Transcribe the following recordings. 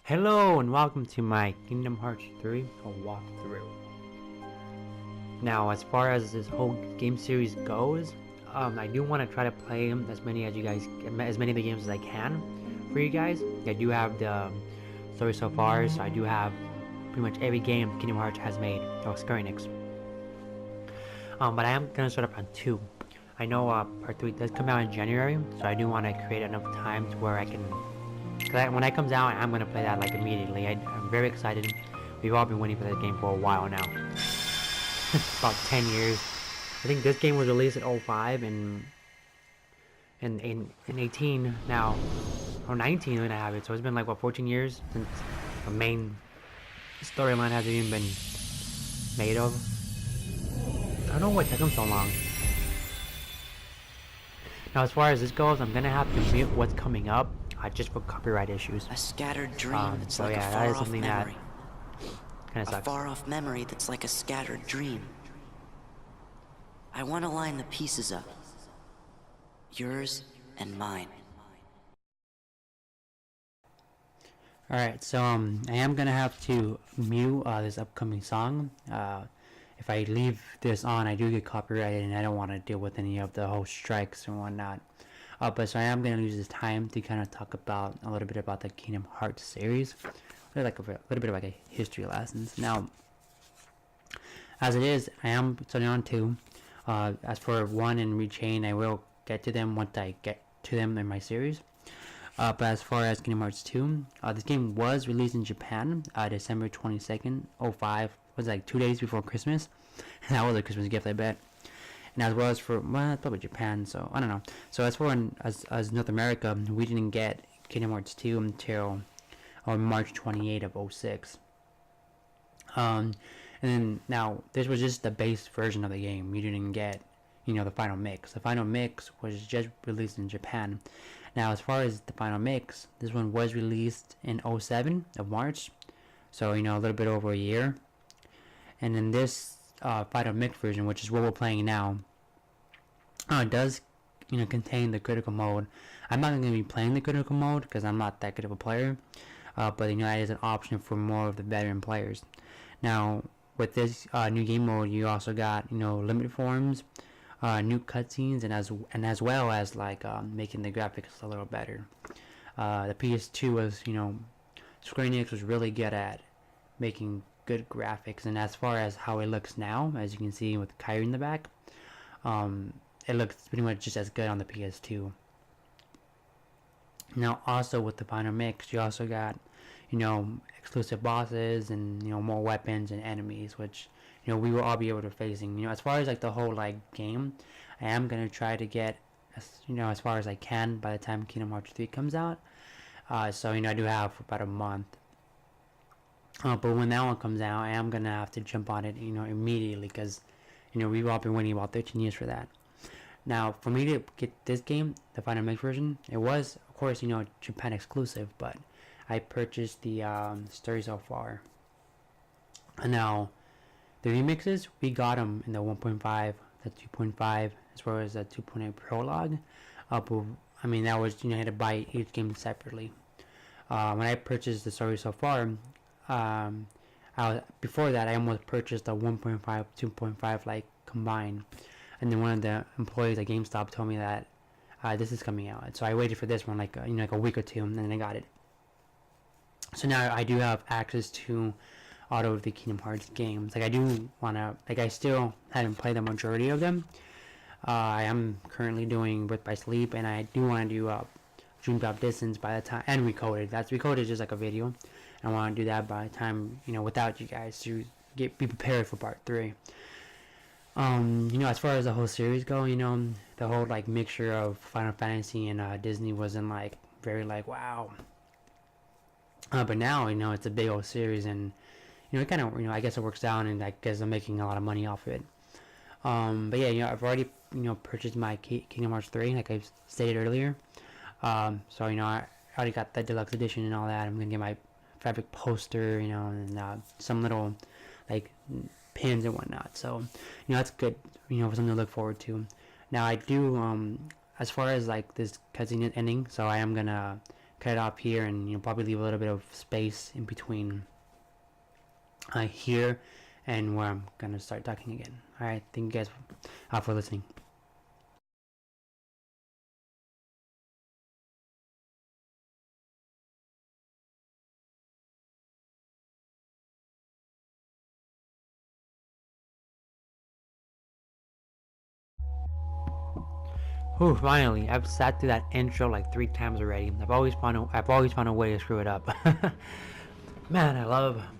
Hello and welcome to my Kingdom Hearts 3 walkthrough. Now, as far as this whole game series goes, I do want to try to play as many of the games as I can for you guys. I do have the story so far, so I do have pretty much every game Kingdom Hearts has made, or Square Enix. But I am gonna start up on 2. I know part 3 does come out in January, so I do want to create enough time to where I can. When that comes out, I'm gonna play that like immediately. I'm very excited. We've all been waiting for that game for a while now. About 10 years. I think this game was released in 05 and in 18 now, or 19 when I have it. So it's been like what 14 years since the main storyline hasn't even been made of. I don't know what took them so long. Now, as far as this goes, I'm gonna have to mute what's coming up. Just for copyright issues. A scattered dream that's like a far-off memory. Kinda sucks. A far-off memory that's like a scattered dream. I want to line the pieces up. Yours and mine. Alright, so I am gonna have to mute this upcoming song. If I leave this on, I do get copyrighted, and I don't want to deal with any of the whole strikes and whatnot. But so I am going to use this time to kind of talk about a little bit about the Kingdom Hearts series, like a little bit of like a history lessons. Now, as it is, I am starting on 2. As for 1 and Rechain, I will get to them once I get to them in my series. But as far as Kingdom Hearts 2, this game was released in Japan December 22nd, 05. Was like 2 days before Christmas. And that was a Christmas gift, I bet. And as well as for, well, probably Japan, so I don't know. So as for as North America, we didn't get Kingdom Hearts 2 until March 28 of 06. And then now this was just the base version of the game. You didn't get, the final mix. The final mix was just released in Japan. Now, as far as the final mix, this one was released in 07 of March, so a little bit over a year. And then this final mix version, which is what we're playing now, does contain the critical mode. I'm not going to be playing the critical mode because I'm not that good of a player, but it is an option for more of the veteran players. Now, with this new game mode, you also got limited forms, new cutscenes, and as well as like making the graphics a little better. The PS2 was Square Enix was really good at making good graphics, and as far as how it looks now, as you can see with Kyrie in the back, it looks pretty much just as good on the PS2. Now, also with the final mix, you also got exclusive bosses and more weapons and enemies, which we will all be able to facing. As far as like the whole game, I am gonna try to get as far as I can by the time Kingdom Hearts 3 comes out. So I do have about a month. But when that one comes out, I am gonna have to jump on it immediately, because we've all been waiting about 13 years for that. Now, for me to get this game, the final mix version, it was of course Japan exclusive, but I purchased the story so far. And now the remixes, we got them in the 1.5, the 2.5, as well as the 2.8 prologue. But I mean, that was I had to buy each game separately. When I purchased the story so far, before that I almost purchased the 1.5, 2.5 like combined, and then one of the employees at GameStop told me that this is coming out, so I waited for this one like a week or two, and then I got it. So now I do have access to all of the Kingdom Hearts games. Like I do wanna, I still haven't played the majority of them. I am currently doing Birth by Sleep, and I do want to do Dream Drop Distance by the time, and Recoded. That's Recoded is just like a video. I want to do that by the time without you guys, to be prepared for part 3. As far as the whole series go, the whole like mixture of Final Fantasy and Disney wasn't like very like wow. But now it's a big old series, and it kind of I guess it works out, and I guess I'm making a lot of money off of it. But yeah, I've already purchased my Kingdom Hearts 3, like I stated earlier. So I already got the deluxe edition and all that. I'm gonna get my fabric poster, and some little like pins and whatnot. So that's good, for something to look forward to. Now I do as far as like this cutscene ending, so I am gonna cut it off here, and probably leave a little bit of space in between here and where I'm gonna start talking again. All right, thank you guys for listening. Whew, finally, I've sat through that intro like 3 times already. I've always found a way to screw it up. Man,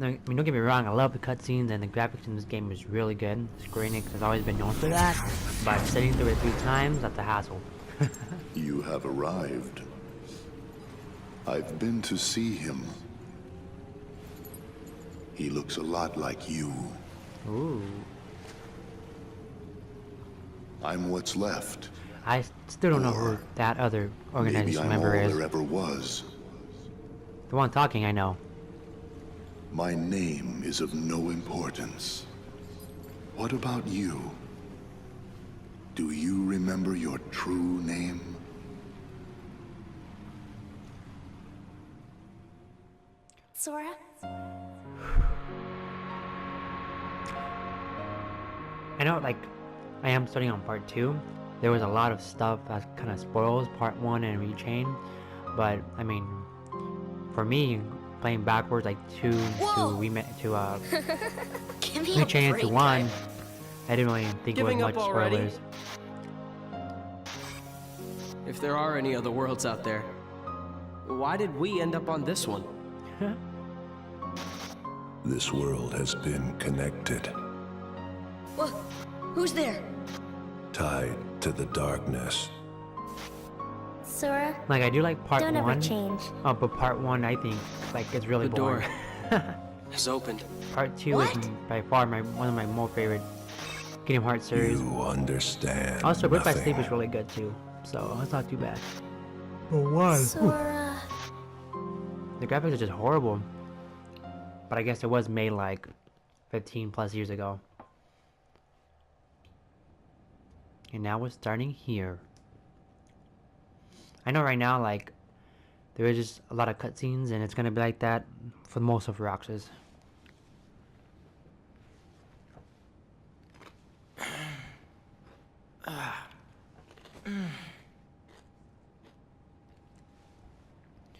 don't get me wrong, I love the cutscenes and the graphics in this game is really good. Square Enix has always been known for that, but sitting through it 3 times, that's a hassle. You have arrived. I've been to see him. He looks a lot like you. Ooh. I'm what's left. I still don't know who that other organization member is. Maybe I'm all there ever was. The one talking, I know. My name is of no importance. What about you? Do you remember your true name? Sora? I know, like, I am starting on part 2. There was a lot of stuff that kind of spoils part 1 and Rechain, but I mean, for me, playing backwards like 2 to Rechain into 1, I didn't really think it was much spoilers. If there are any other worlds out there, why did we end up on this one? This world has been connected, Whoa, who's there? tied to the darkness. Sora? Like, I do like part Don't 1. ever change. Oh, but part 1, I think, like, it's really The boring. door is opened. Part 2 is by far one of my more favorite Kingdomhearts series. You understand Also, Birth by nothing. Sleep is really good too, so it's not too bad. But why? Sora. The graphics are just horrible. But I guess it was made like 15 plus years ago. And now we're starting here. I know right now, like, there is just a lot of cutscenes, and it's gonna be like that for most of Roxas.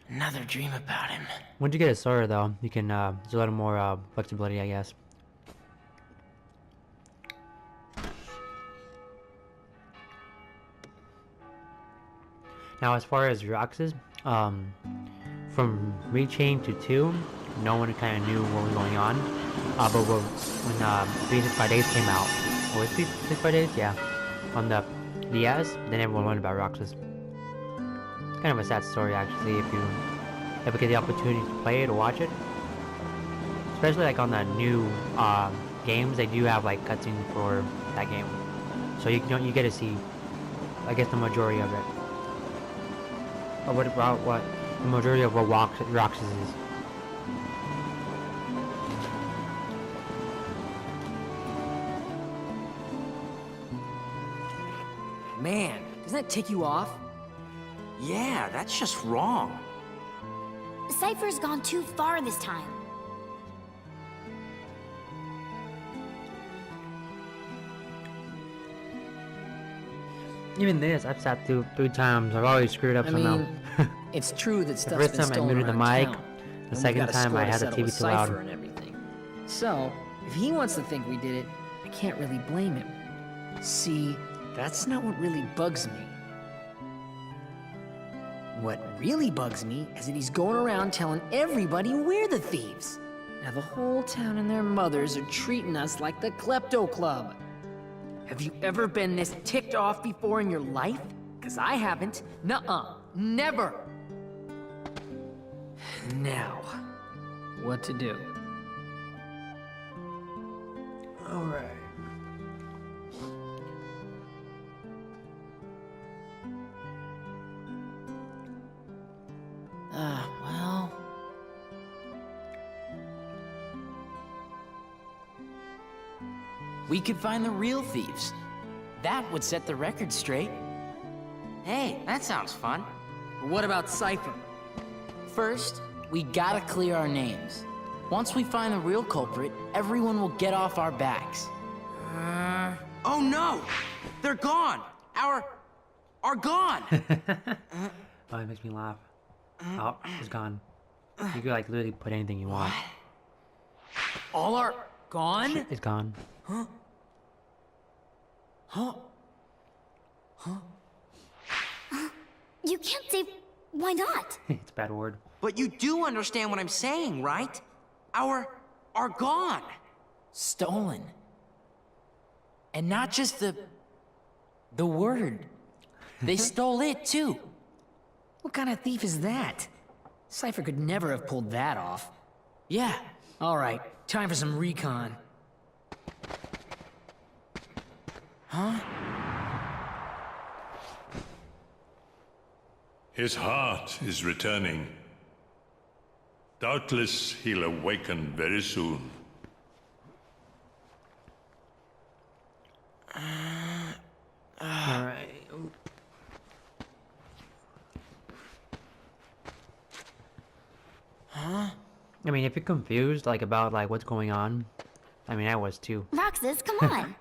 Another dream about him. Once you get a Sora, though, you can, there's a little more flexibility, I guess. Now, as far as Roxas, from Rechain to 2, no one kind of knew what was going on. But when 365 Days came out, or was it 365 Days? Yeah. On the DS, then everyone learned about Roxas. It's kind of a sad story, actually, if you ever get the opportunity to play it or watch it. Especially like on the new games, they do have like cutscenes for that game, so you get to see, I guess, the majority of it. Or what the majority of what Roxas is. Man, doesn't that tick you off? Yeah, that's just wrong. Cypher's gone too far this time. Even this, I've sat through 3 times. I've always screwed up I somehow. mean, it's true that The stuff's first been time I stolen muted the around mic, town, the and we've second got a time score I to had the settle TV with too loud. Cypher and everything. So, if he wants to think we did it, I can't really blame him. See, that's not what really bugs me. What really bugs me is that he's going around telling everybody we're the thieves. Now the whole town and their mothers are treating us like the Klepto Club. Have you ever been this ticked off before in your life? 'Cause I haven't. Nuh-uh. Never. Now, what to do? Alright. Well... We could find the real thieves. That would set the record straight. Hey, that sounds fun. What about Cypher? first, we gotta clear our names. Once we find the real culprit, everyone will get off our backs. Oh no! They're gone! Are gone! Oh, it makes me laugh. Oh, it's gone. You could like literally put anything you want. All are gone? It's gone. You can't say why not? It's a bad word. But you do understand what I'm saying, right? Are gone. Stolen. And not just the word. They stole it too. What kind of thief is that? Cypher could never have pulled that off. Yeah. All right, time for some recon. His heart is returning. Doubtless he'll awaken very soon. Alright. I mean, if you're confused, like, about, like, what's going on, I mean, I was too. Roxas, come on.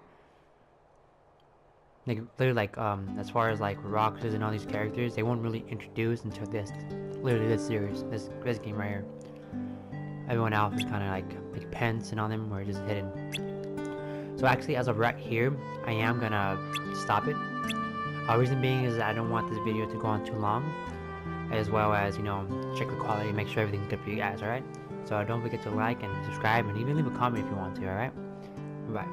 Like, literally, like, as far as, like, Roxas and all these characters, they weren't really introduced until literally this series, this game right here. Everyone else is kind of, like Pence and all them were just hidden. So actually, as of right here, I am gonna stop it. Reason being is that I don't want this video to go on too long, as well as, you know, check the quality, make sure everything's good for you guys, alright? So don't forget to like and subscribe, and even leave a comment if you want to, alright? Bye.